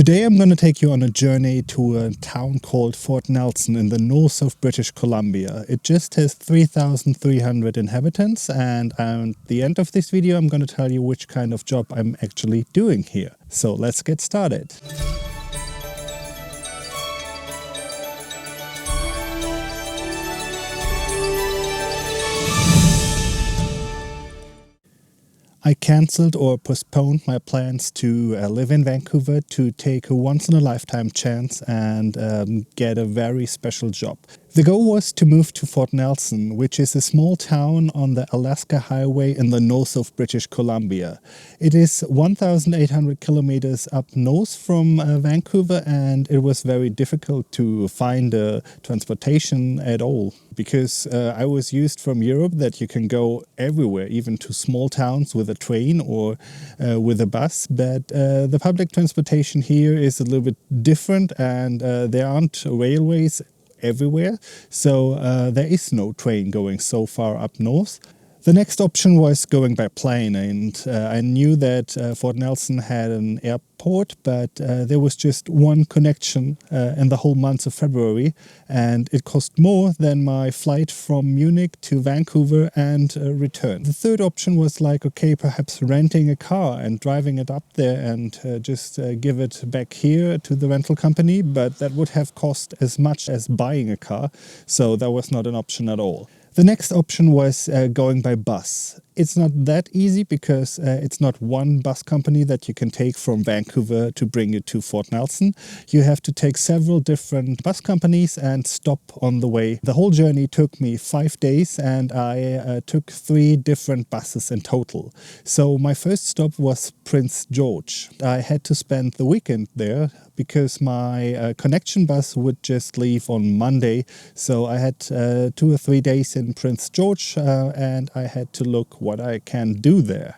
Today I'm going to take you on a journey to a town called Fort Nelson in the north of British Columbia. It just has 3,300 inhabitants, and at the end of this video I'm going to tell you which kind of job I'm actually doing here. So let's get started. I cancelled or postponed my plans to live in Vancouver to take a once-in-a-lifetime chance and get a very special job. The goal was to move to Fort Nelson, which is a small town on the Alaska Highway in the north of British Columbia. It is 1,800 kilometers up north from Vancouver, and it was very difficult to find transportation at all, because I was used from Europe that you can go everywhere, even to small towns with a train or with a bus, but the public transportation here is a little bit different, and there aren't railways everywhere, so there is no train going so far up north. The next option was going by plane, and I knew that Fort Nelson had an airport, but there was just one connection in the whole month of February, and it cost more than my flight from Munich to Vancouver and return. The third option was like, okay, perhaps renting a car and driving it up there and just give it back here to the rental company, but that would have cost as much as buying a car, so that was not an option at all. The next option was going by bus. It's not that easy because it's not one bus company that you can take from Vancouver to bring you to Fort Nelson. You have to take several different bus companies and stop on the way. The whole journey took me 5 days, and I took 3 different buses in total. So my first stop was Prince George. I had to spend the weekend there because my connection bus would just leave on Monday. So I had 2 or 3 days in Prince George, and I had to look what I can do there.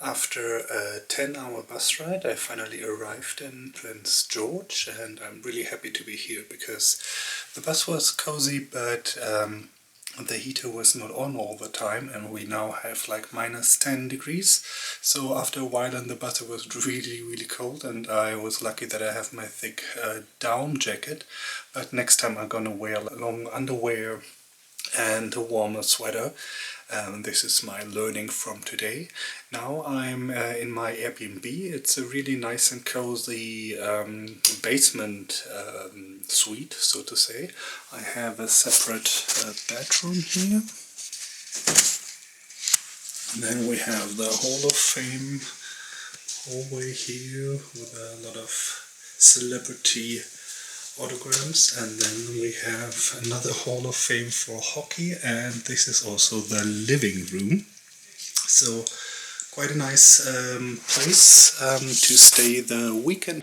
After a 10-hour bus ride, I finally arrived in Prince George, and I'm really happy to be here because the bus was cozy, but the heater was not on all the time, and we now have like minus 10 degrees. So after a while in the bus it was really cold, and I was lucky that I have my thick down jacket, but next time I'm gonna wear long underwear and a warmer sweater. This is my learning from today. Now I'm in my Airbnb. It's a really nice and cozy basement suite, so to say. I have a separate bedroom here. And then we have the Hall of Fame hallway here with a lot of celebrity autograms, and then we have another Hall of Fame for hockey, and this is also the living room. So quite a nice place to stay the weekend.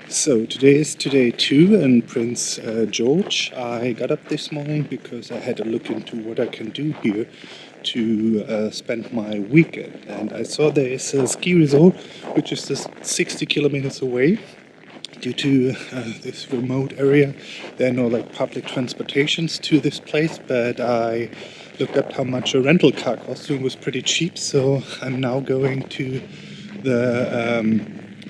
So today is day 2 in Prince George. I got up this morning because I had a look into what I can do here to spend my weekend, and I saw there is a ski resort which is just 60 kilometers away. Due to this remote area, there are no like public transportations to this place, but I looked up how much a rental car costs, and it was pretty cheap, so I'm now going to the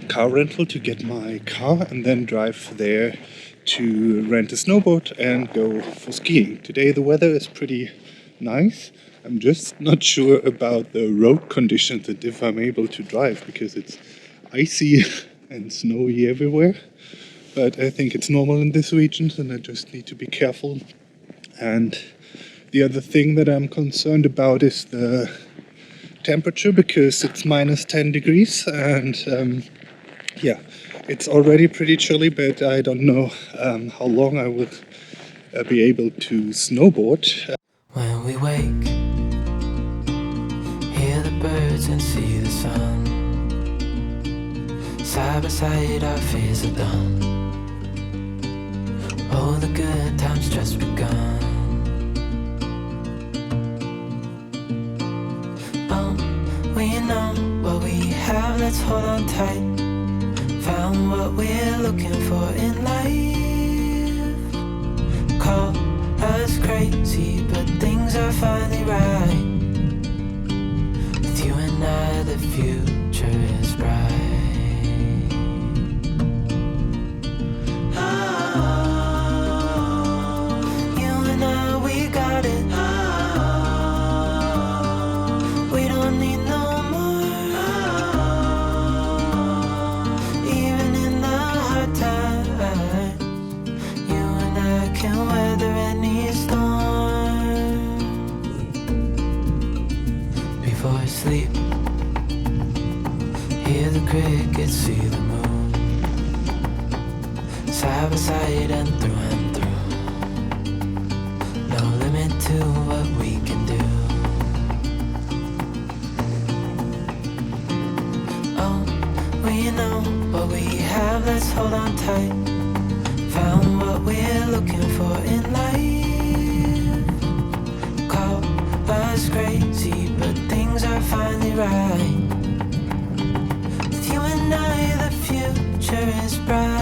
car rental to get my car and then drive there to rent a snowboard and go for skiing. Today the weather is pretty nice. I'm just not sure about the road conditions and if I'm able to drive, because it's icy and snowy everywhere, but I think it's normal in this region, and I just need to be careful. And the other thing that I'm concerned about is the temperature, because it's minus 10 degrees, and yeah, it's already pretty chilly, but I don't know how long I will be able to snowboard. When we wake, hear the birds and see the sun. Side by side our fears are done. Oh, the good times just begun. Oh, we know what we have, let's hold on tight. Found what we're looking for in life. Call us crazy, but things are finally right. With you and I, the future is bright. Sleep, hear the crickets, see the moon. Side by side and through. No limit to what we can do. Oh, we know what we have, let's hold on tight. Found what we're looking for in life. Call us crazy, but things are finally right. With you and I, the future is bright.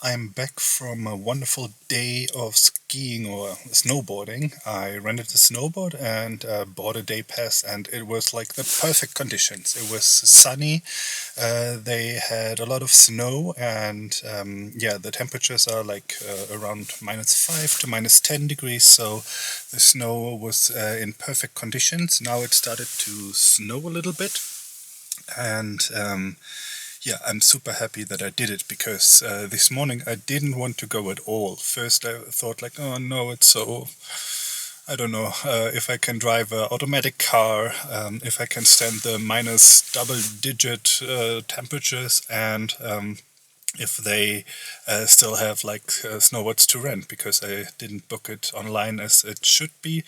I'm back from a wonderful day of skiing or snowboarding. I rented a snowboard and bought a day pass, and it was like the perfect conditions. It was sunny, they had a lot of snow, and the temperatures are like around -5 to -10 degrees, so the snow was in perfect conditions. Now it started to snow a little bit, and I'm super happy that I did it, because this morning I didn't want to go at all. First I thought like, oh no, it's so, I don't know if I can drive an automatic car, if I can stand the minus double-digit temperatures, and if they still have like snowboards to rent, because I didn't book it online as it should be.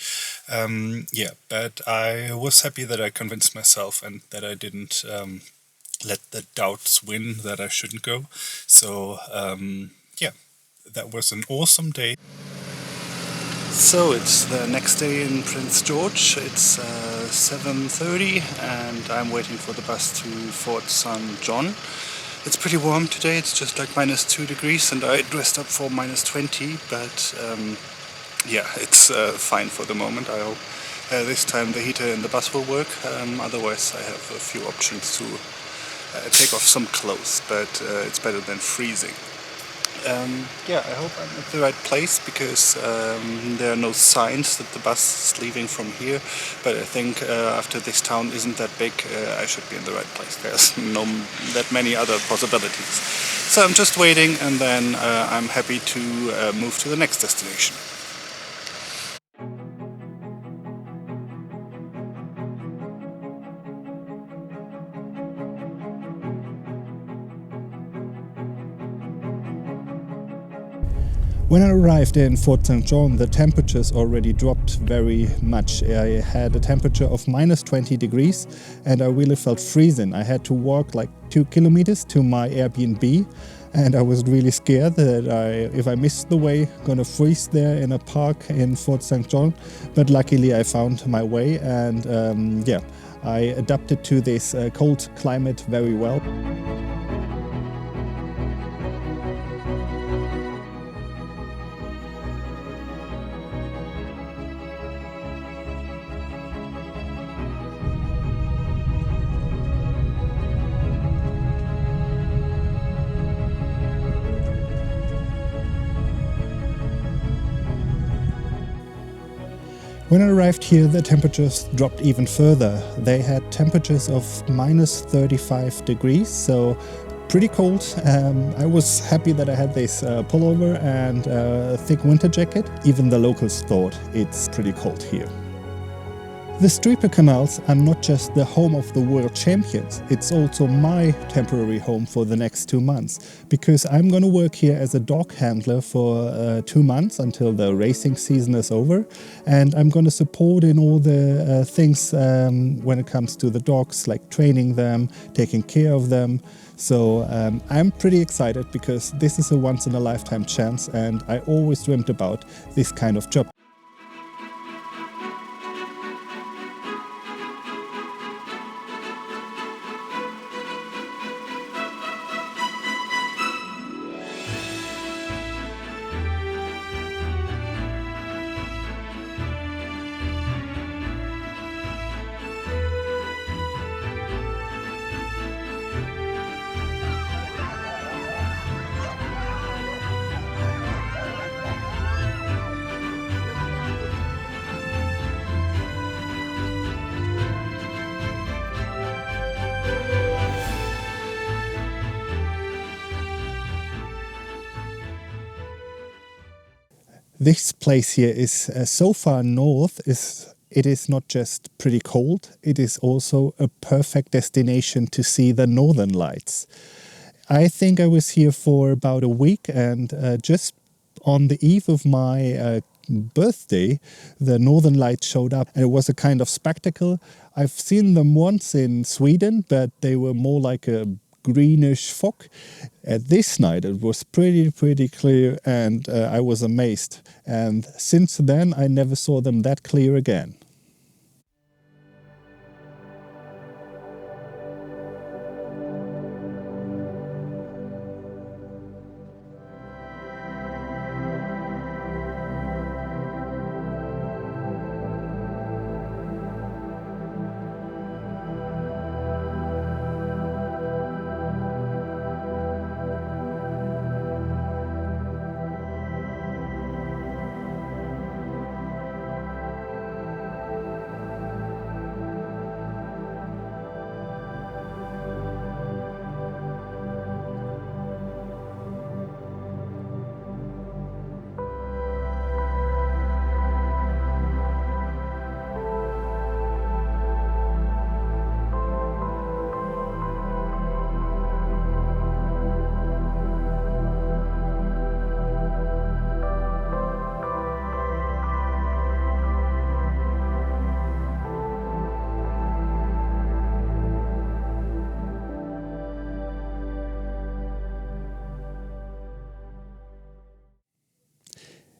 But I was happy that I convinced myself and that I didn't let the doubts win that I shouldn't go. So that was an awesome day. So it's the next day in Prince George. It's 7:30 and I'm waiting for the bus to Fort St. John. It's pretty warm today. It's just like -2 degrees and I dressed up for -20, but it's fine for the moment. I hope this time the heater in the bus will work. Otherwise I have a few options to take off some clothes, but it's better than freezing. I hope I'm at the right place, because there are no signs that the bus is leaving from here, but I think after this town isn't that big, I should be in the right place. There's no that many other possibilities. So I'm just waiting, and then I'm happy to move to the next destination. When I arrived in Fort St. John, the temperatures already dropped very much. I had a temperature of -20 degrees and I really felt freezing. I had to walk like 2 kilometers to my Airbnb, and I was really scared that if I missed the way, gonna freeze there in a park in Fort St. John. But luckily I found my way, and I adapted to this cold climate very well. When I arrived here, the temperatures dropped even further. They had temperatures of -35 degrees, so pretty cold. I was happy that I had this pullover and a thick winter jacket. Even the locals thought it's pretty cold here. The Streeper Kennels are not just the home of the world champions, it's also my temporary home for the next 2 months, because I'm going to work here as a dog handler for 2 months until the racing season is over, and I'm going to support in all the things when it comes to the dogs, like training them, taking care of them. So I'm pretty excited because this is a once-in-a-lifetime chance, and I always dreamt about this kind of job. This place here is so far north, it is not just pretty cold, it is also a perfect destination to see the northern lights. I think I was here for about a week, and just on the eve of my birthday, the northern lights showed up, and it was a kind of spectacle. I've seen them once in Sweden, but they were more like a greenish fog. At this night it was pretty clear, and I was amazed, and since then I never saw them that clear again.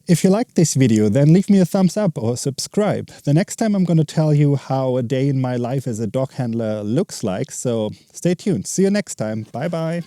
If you liked this video, then leave me a thumbs up or subscribe. The next time I'm going to tell you how a day in my life as a dog handler looks like, so stay tuned. See you next time. Bye bye.